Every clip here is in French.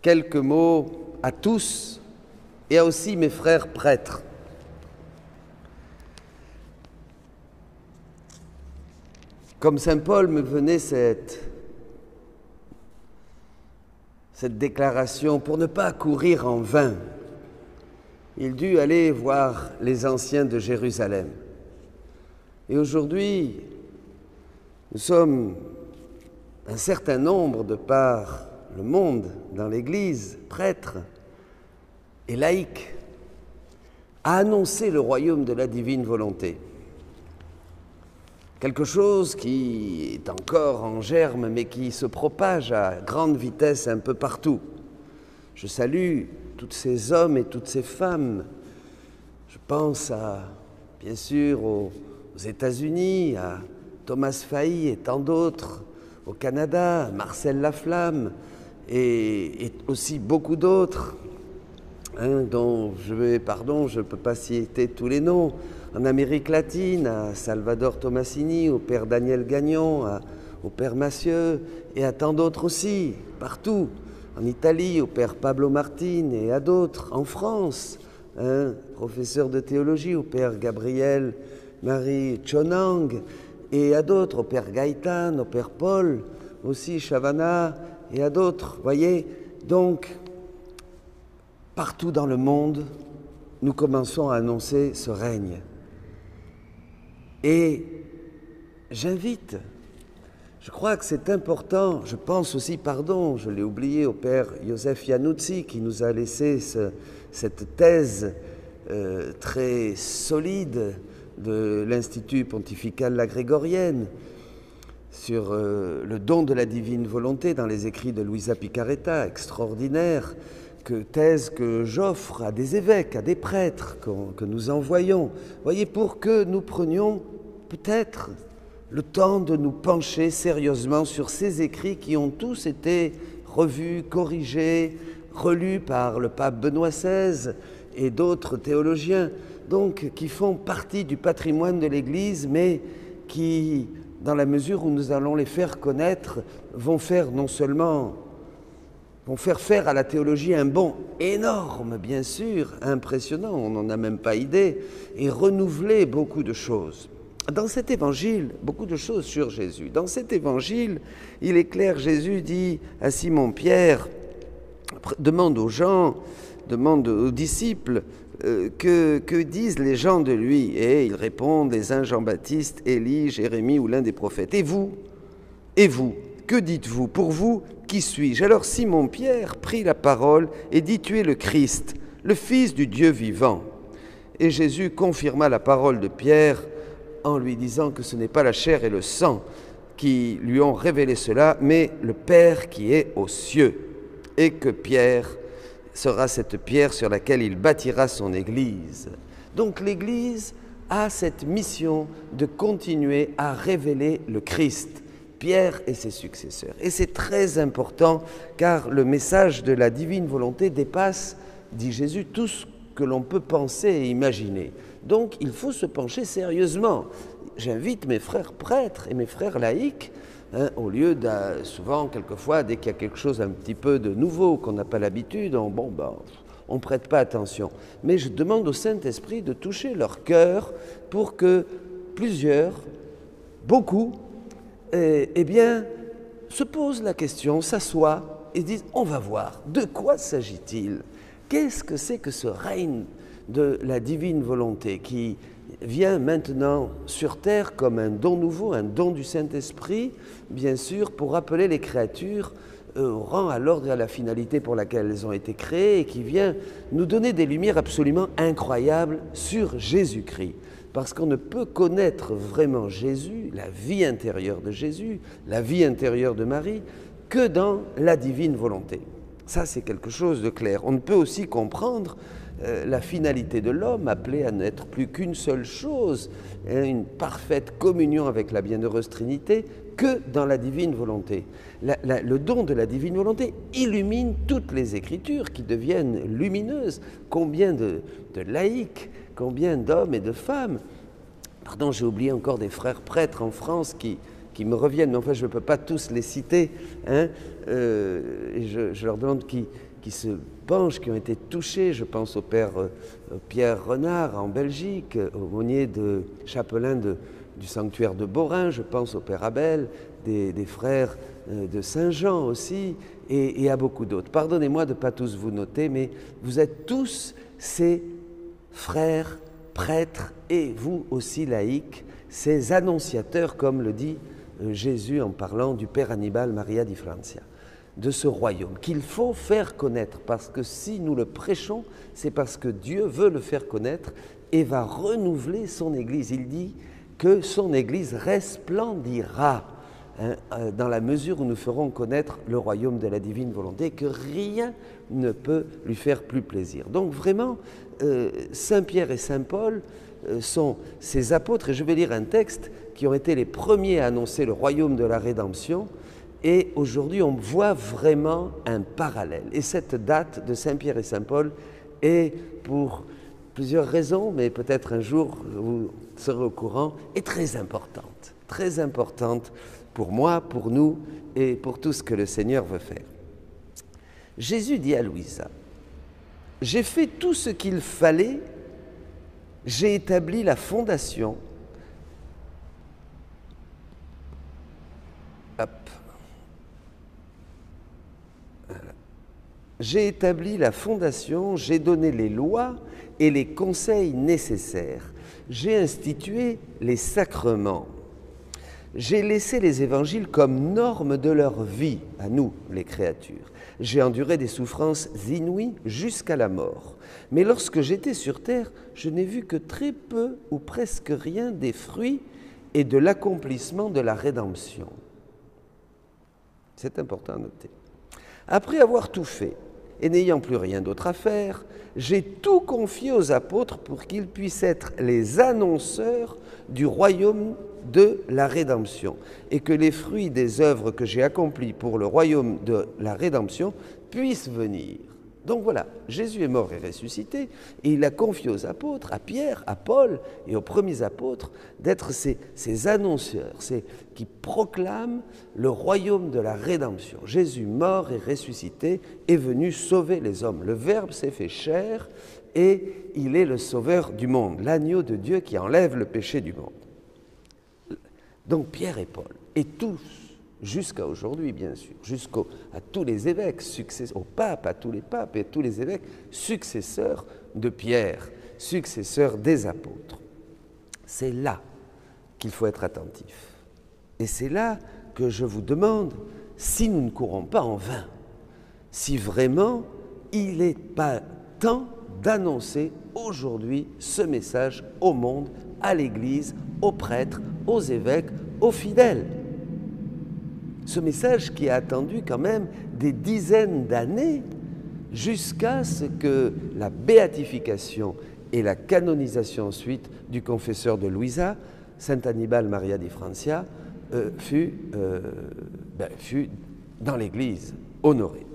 quelques mots à tous et à aussi mes frères prêtres. Comme saint Paul me venait cette déclaration, pour ne pas courir en vain, il dut aller voir les anciens de Jérusalem. Et aujourd'hui, nous sommes un certain nombre de par le monde, dans l'Église, prêtres et laïcs, à annoncer le royaume de la divine volonté. Quelque chose qui est encore en germe, mais qui se propage à grande vitesse un peu partout. Je salue tous ces hommes et toutes ces femmes. Je pense bien sûr aux États-Unis, à Thomas Fahy et tant d'autres, au Canada, Marcel Laflamme et aussi beaucoup d'autres, dont je ne peux pas citer tous les noms. En Amérique latine, à Salvador Tomasini, au père Daniel Gagnon, au père Massieu et à tant d'autres aussi, partout. En Italie, au père Pablo Martin et à d'autres. En France, professeur de théologie, au père Gabriel Marie Chonang et à d'autres, au père Gaëtan, au père Paul, aussi Chavana et à d'autres. Voyez, donc, partout dans le monde, nous commençons à annoncer ce règne. Et j'invite, je crois que c'est important, je pense aussi, je l'ai oublié, au père Joseph Iannuzzi qui nous a laissé cette thèse très solide de l'Institut pontifical La Grégorienne sur le don de la divine volonté dans les écrits de Luisa Picaretta, extraordinaire, thèse que j'offre à des évêques, à des prêtres que nous envoyons, voyez, pour que nous prenions peut-être le temps de nous pencher sérieusement sur ces écrits qui ont tous été revus, corrigés, relus par le pape Benoît XVI et d'autres théologiens, donc qui font partie du patrimoine de l'Église, mais qui, dans la mesure où nous allons les faire connaître, vont faire faire à la théologie un bond énorme, bien sûr, impressionnant, on n'en a même pas idée, et renouveler beaucoup de choses. Dans cet évangile, beaucoup de choses sur Jésus. Dans cet évangile, il est clair, Jésus dit à Simon-Pierre, demande aux disciples, que disent les gens de lui? Et ils répondent, les uns Jean-Baptiste, Élie, Jérémie ou l'un des prophètes. Et vous, que dites-vous? Pour vous, qui suis-je? Alors Simon-Pierre prit la parole et dit, tu es le Christ, le Fils du Dieu vivant. Et Jésus confirma la parole de Pierre en lui disant que ce n'est pas la chair et le sang qui lui ont révélé cela, mais le Père qui est aux cieux. Et que Pierre sera cette pierre sur laquelle il bâtira son Église. Donc l'Église a cette mission de continuer à révéler le Christ, Pierre et ses successeurs. Et c'est très important car le message de la divine volonté dépasse, dit Jésus, tout ce que l'on peut penser et imaginer. Donc il faut se pencher sérieusement. J'invite mes frères prêtres et mes frères laïcs, au lieu souvent, quelquefois, dès qu'il y a quelque chose un petit peu de nouveau qu'on n'a pas l'habitude, on ne prête pas attention. Mais je demande au Saint-Esprit de toucher leur cœur pour que beaucoup, se posent la question, s'assoient et disent « on va voir, de quoi s'agit-il ? Qu'est-ce que c'est que ce règne de la divine volonté qui vient maintenant sur terre comme un don nouveau, un don du Saint-Esprit, bien sûr, pour appeler les créatures au rang, à l'ordre et à la finalité pour laquelle elles ont été créées et qui vient nous donner des lumières absolument incroyables sur Jésus-Christ. Parce qu'on ne peut connaître vraiment Jésus, la vie intérieure de Jésus, la vie intérieure de Marie, que dans la divine volonté. Ça, c'est quelque chose de clair. On ne peut aussi comprendre la finalité de l'homme, appelé à n'être plus qu'une seule chose, une parfaite communion avec la bienheureuse Trinité, que dans la divine volonté. Le don de la divine volonté illumine toutes les Écritures qui deviennent lumineuses. Combien de laïcs, combien d'hommes et de femmes, pardon, j'ai oublié encore des frères prêtres en France qui me reviennent, mais enfin je ne peux pas tous les citer, et je leur demande qui se penchent, qui ont été touchés. Je pense au père Pierre Renard en Belgique, aumônier de chapelain du sanctuaire de Borin. Je pense au père Abel, des frères de Saint-Jean aussi, et à beaucoup d'autres. Pardonnez-moi de ne pas tous vous noter, mais vous êtes tous ces frères, prêtres, et vous aussi laïcs, ces annonciateurs, comme le dit Jésus en parlant du Père Annibale Maria di Francia, de ce royaume qu'il faut faire connaître, parce que si nous le prêchons, c'est parce que Dieu veut le faire connaître et va renouveler son Église. Il dit que son Église resplendira dans la mesure où nous ferons connaître le royaume de la divine volonté, que rien ne peut lui faire plus plaisir. Donc vraiment, Saint Pierre et Saint Paul sont ces apôtres, et je vais lire un texte, qui ont été les premiers à annoncer le royaume de la rédemption, et aujourd'hui on voit vraiment un parallèle. Et cette date de Saint Pierre et Saint Paul est, pour plusieurs raisons, mais peut-être un jour vous serez au courant, est très importante pour moi, pour nous et pour tout ce que le Seigneur veut faire. Jésus dit à Louisa, « J'ai fait tout ce qu'il fallait, j'ai établi la fondation. » Hop. Voilà. J'ai établi la fondation, j'ai donné les lois et les conseils nécessaires. J'ai institué les sacrements. J'ai laissé les évangiles comme norme de leur vie, à nous, les créatures. J'ai enduré des souffrances inouïes jusqu'à la mort. Mais lorsque j'étais sur terre, je n'ai vu que très peu ou presque rien des fruits et de l'accomplissement de la rédemption. C'est important à noter. Après avoir tout fait, et n'ayant plus rien d'autre à faire, j'ai tout confié aux apôtres pour qu'ils puissent être les annonceurs du royaume de la rédemption, et que les fruits des œuvres que j'ai accomplies pour le royaume de la rédemption puissent venir. Donc voilà, Jésus est mort et ressuscité, et il a confié aux apôtres, à Pierre, à Paul et aux premiers apôtres, d'être ces annonceurs, qui proclament le royaume de la rédemption. Jésus, mort et ressuscité, est venu sauver les hommes. Le Verbe s'est fait chair et il est le sauveur du monde, l'agneau de Dieu qui enlève le péché du monde. Donc Pierre et Paul, et tous, jusqu'à aujourd'hui bien sûr, à tous les évêques, au pape, à tous les papes et à tous les évêques, successeurs de Pierre, successeurs des apôtres. C'est là qu'il faut être attentif. Et c'est là que je vous demande si nous ne courons pas en vain, si vraiment il n'est pas temps d'annoncer aujourd'hui ce message au monde, à l'Église, aux prêtres, aux évêques, aux fidèles. Ce message qui a attendu quand même des dizaines d'années jusqu'à ce que la béatification et la canonisation ensuite du confesseur de Louisa, Saint Annibale Maria di Francia, fut dans l'Église honorée.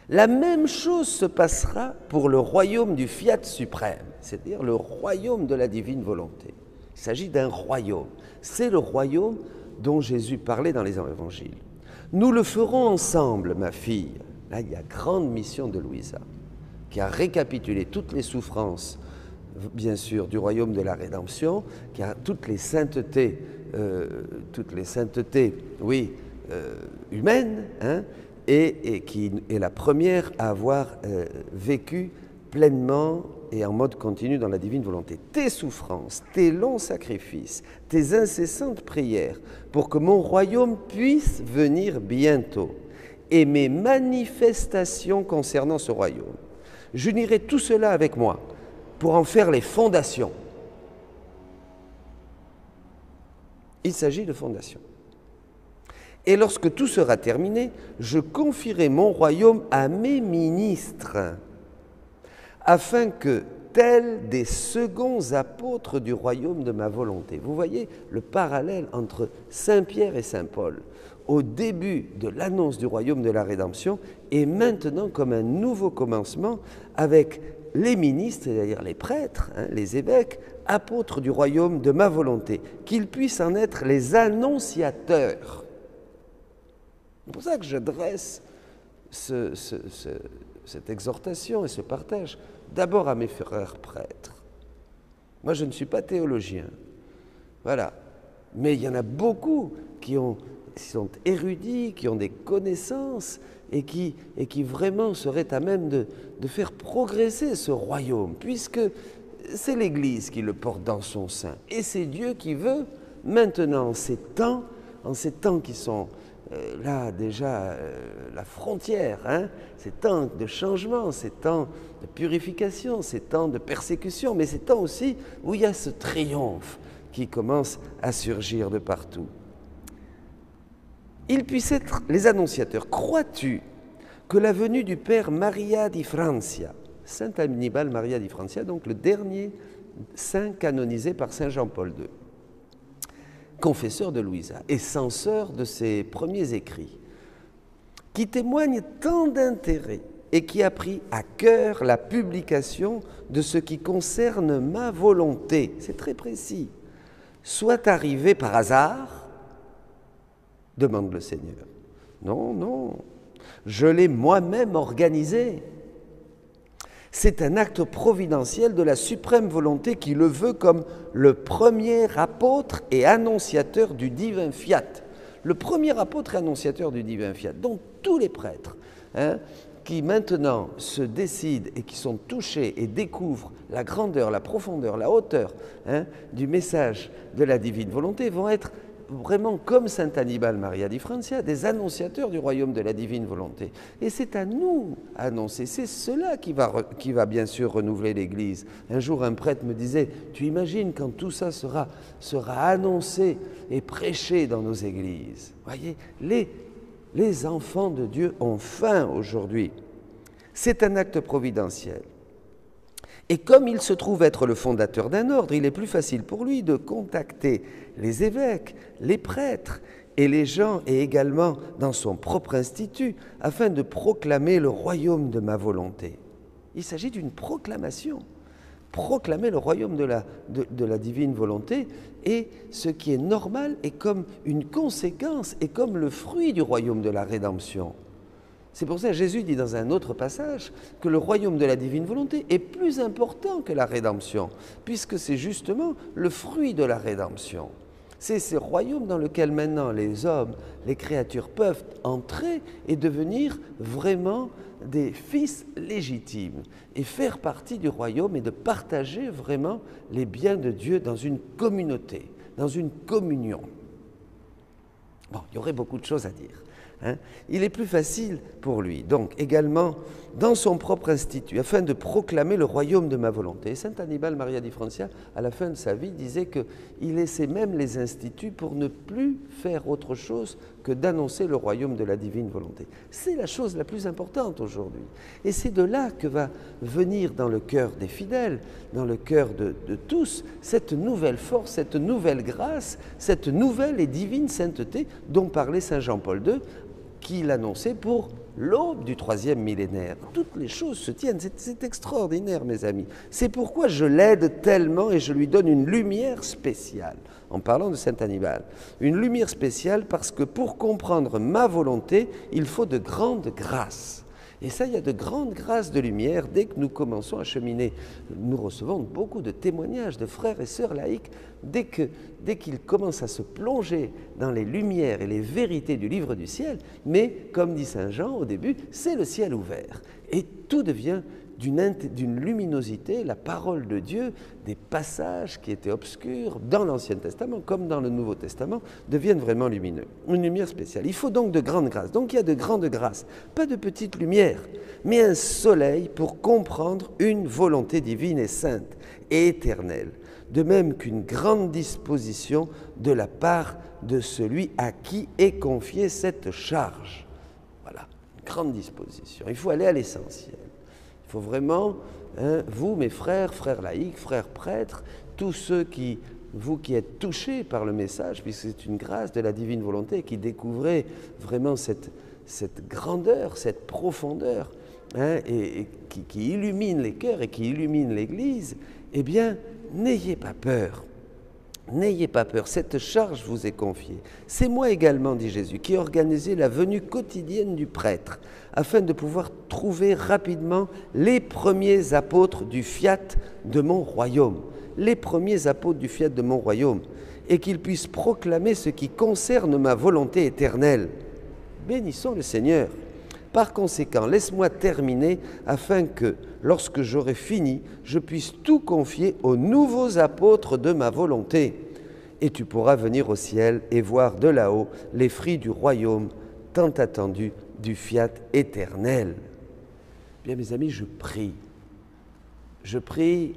La même chose se passera pour le royaume du Fiat suprême, c'est-à-dire le royaume de la divine volonté. Il s'agit d'un royaume. C'est le royaume dont Jésus parlait dans les évangiles. Nous le ferons ensemble, ma fille. Là, il y a grande mission de Louisa, qui a récapitulé toutes les souffrances, bien sûr, du royaume de la rédemption, qui a toutes les saintetés, humaines, hein, et qui est la première à avoir vécu pleinement et en mode continu dans la divine volonté. Tes souffrances, tes longs sacrifices, tes incessantes prières pour que mon royaume puisse venir bientôt et mes manifestations concernant ce royaume. J'unirai tout cela avec moi pour en faire les fondations. Il s'agit de fondations. Et lorsque tout sera terminé, je confierai mon royaume à mes ministres, afin que, tels des seconds apôtres du royaume de ma volonté. Vous voyez le parallèle entre Saint Pierre et Saint Paul au début de l'annonce du royaume de la rédemption et maintenant comme un nouveau commencement avec les ministres, c'est-à-dire les prêtres, les évêques, apôtres du royaume de ma volonté, qu'ils puissent en être les annonciateurs. C'est pour ça que je dresse cette exhortation et ce partage d'abord à mes frères prêtres. Moi, je ne suis pas théologien, voilà. Mais il y en a beaucoup qui sont érudits, qui ont des connaissances et qui vraiment seraient à même de faire progresser ce royaume, puisque c'est l'Église qui le porte dans son sein. Et c'est Dieu qui veut, maintenant, en ces temps qui sont là déjà la frontière, ces temps de changement, ces temps de purification, ces temps de persécution, mais ces temps aussi où il y a ce triomphe qui commence à surgir de partout. Ils puissent être les annonciateurs. Crois-tu que la venue du Père Maria di Francia, Saint Annibale Maria di Francia, donc le dernier saint canonisé par Saint Jean-Paul II, confesseur de Louisa et censeur de ses premiers écrits, qui témoigne tant d'intérêt et qui a pris à cœur la publication de ce qui concerne ma volonté, c'est très précis, soit arrivé par hasard, demande le Seigneur. Non, non, je l'ai moi-même organisé. C'est un acte providentiel de la suprême volonté qui le veut comme le premier apôtre et annonciateur du divin fiat. Le premier apôtre et annonciateur du divin fiat. Donc tous les prêtres qui maintenant se décident et qui sont touchés et découvrent la grandeur, la profondeur, la hauteur du message de la divine volonté vont être vraiment comme Saint Annibale Maria di Francia, des annonciateurs du royaume de la divine volonté. Et c'est à nous à annoncer, c'est cela qui va bien sûr renouveler l'Église. Un jour, un prêtre me disait, tu imagines quand tout ça sera annoncé et prêché dans nos églises. Voyez, les enfants de Dieu ont faim aujourd'hui. C'est un acte providentiel. Et comme il se trouve être le fondateur d'un ordre, il est plus facile pour lui de contacter les évêques, les prêtres et les gens, et également dans son propre institut, afin de proclamer le royaume de ma volonté. Il s'agit d'une proclamation. Proclamer le royaume de la divine volonté, et ce qui est normal est comme une conséquence, et comme le fruit du royaume de la rédemption. C'est pour ça que Jésus dit dans un autre passage que le royaume de la divine volonté est plus important que la rédemption, puisque c'est justement le fruit de la rédemption. C'est ce royaume dans lequel maintenant les hommes, les créatures peuvent entrer et devenir vraiment des fils légitimes et faire partie du royaume et de partager vraiment les biens de Dieu dans une communauté, dans une communion. Bon, il y aurait beaucoup de choses à dire. Il est plus facile pour lui, donc également dans son propre institut, afin de proclamer le royaume de ma volonté. Et Saint Annibale Maria di Francia, à la fin de sa vie, disait qu'il laissait même les instituts pour ne plus faire autre chose que d'annoncer le royaume de la divine volonté. C'est la chose la plus importante aujourd'hui. Et c'est de là que va venir dans le cœur des fidèles, dans le cœur de tous, cette nouvelle force, cette nouvelle grâce, cette nouvelle et divine sainteté dont parlait Saint Jean-Paul II, qui l'annonçait pour l'aube du 3e millénaire. Toutes les choses se tiennent, c'est extraordinaire, mes amis. C'est pourquoi je l'aide tellement et je lui donne une lumière spéciale, en parlant de Saint Annibale. Une lumière spéciale parce que pour comprendre ma volonté, il faut de grandes grâces. Et ça, il y a de grandes grâces de lumière dès que nous commençons à cheminer. Nous recevons beaucoup de témoignages de frères et sœurs laïcs dès qu'ils commencent à se plonger dans les lumières et les vérités du livre du ciel. Mais, comme dit Saint Jean au début, c'est le ciel ouvert. Et tout devient d'une luminosité, la parole de Dieu, des passages qui étaient obscurs dans l'Ancien Testament comme dans le Nouveau Testament deviennent vraiment lumineux. Une lumière spéciale. Il faut donc de grandes grâces. Donc il y a de grandes grâces, pas de petites lumières, mais un soleil pour comprendre une volonté divine et sainte et éternelle, de même qu'une grande disposition de la part de celui à qui est confiée cette charge. Voilà, une grande disposition. Il faut aller à l'essentiel. Il faut vraiment, vous, mes frères, frères laïcs, frères prêtres, tous ceux vous qui êtes touchés par le message, puisque c'est une grâce de la divine volonté, qui découvrez vraiment cette grandeur, cette profondeur, et qui illumine les cœurs et qui illumine l'Église, eh bien, n'ayez pas peur. N'ayez pas peur, cette charge vous est confiée. C'est moi également, dit Jésus, qui ai organisé la venue quotidienne du prêtre, afin de pouvoir trouver rapidement les premiers apôtres du fiat de mon royaume. Les premiers apôtres du fiat de mon royaume, et qu'ils puissent proclamer ce qui concerne ma volonté éternelle. Bénissons le Seigneur. Par conséquent, laisse-moi terminer afin que, lorsque j'aurai fini, je puisse tout confier aux nouveaux apôtres de ma volonté. Et tu pourras venir au ciel et voir de là-haut les fruits du royaume tant attendu du fiat éternel. Bien, mes amis, je prie. Je prie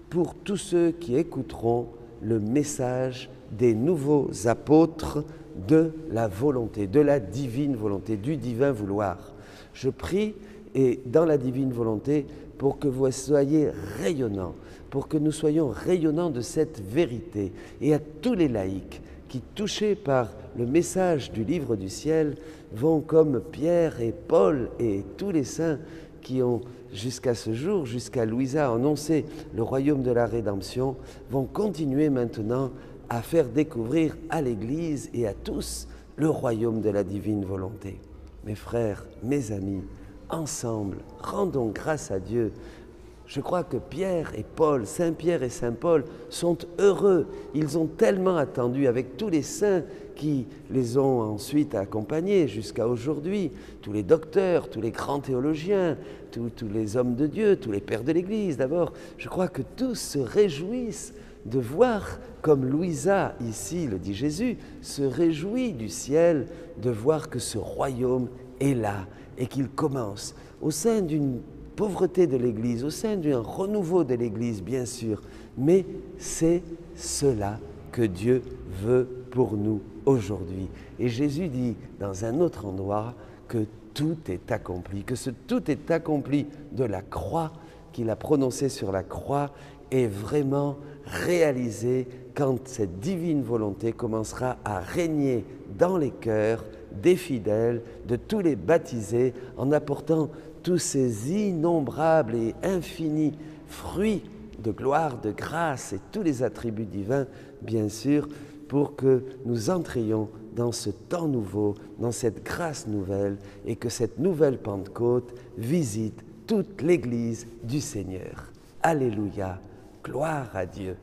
pour tous ceux qui écouteront le message des nouveaux apôtres de la volonté, de la divine volonté, du divin vouloir. Je prie, et dans la divine volonté, pour que vous soyez rayonnants, pour que nous soyons rayonnants de cette vérité. Et à tous les laïcs qui, touchés par le message du livre du ciel, vont comme Pierre et Paul et tous les saints qui ont jusqu'à ce jour, jusqu'à Louisa, annoncé le royaume de la rédemption, vont continuer maintenant à faire découvrir à l'Église et à tous le royaume de la divine volonté. Mes frères, mes amis, ensemble, rendons grâce à Dieu. Je crois que Pierre et Paul, Saint Pierre et Saint Paul sont heureux. Ils ont tellement attendu avec tous les saints qui les ont ensuite accompagnés jusqu'à aujourd'hui, tous les docteurs, tous les grands théologiens, tous les hommes de Dieu, tous les pères de l'Église d'abord. Je crois que tous se réjouissent de voir, comme Louisa, ici le dit Jésus, se réjouit du ciel de voir que ce royaume est là et qu'il commence au sein d'une pauvreté de l'Église, au sein d'un renouveau de l'Église, bien sûr, mais c'est cela que Dieu veut pour nous aujourd'hui. Et Jésus dit dans un autre endroit que tout est accompli, que ce tout est accompli de la croix qu'il a prononcé sur la croix est vraiment réalisé quand cette divine volonté commencera à régner dans les cœurs des fidèles, de tous les baptisés, en apportant tous ces innombrables et infinis fruits de gloire, de grâce et tous les attributs divins, bien sûr, pour que nous entrions dans ce temps nouveau, dans cette grâce nouvelle, et que cette nouvelle Pentecôte visite toute l'Église du Seigneur. Alléluia, gloire à Dieu.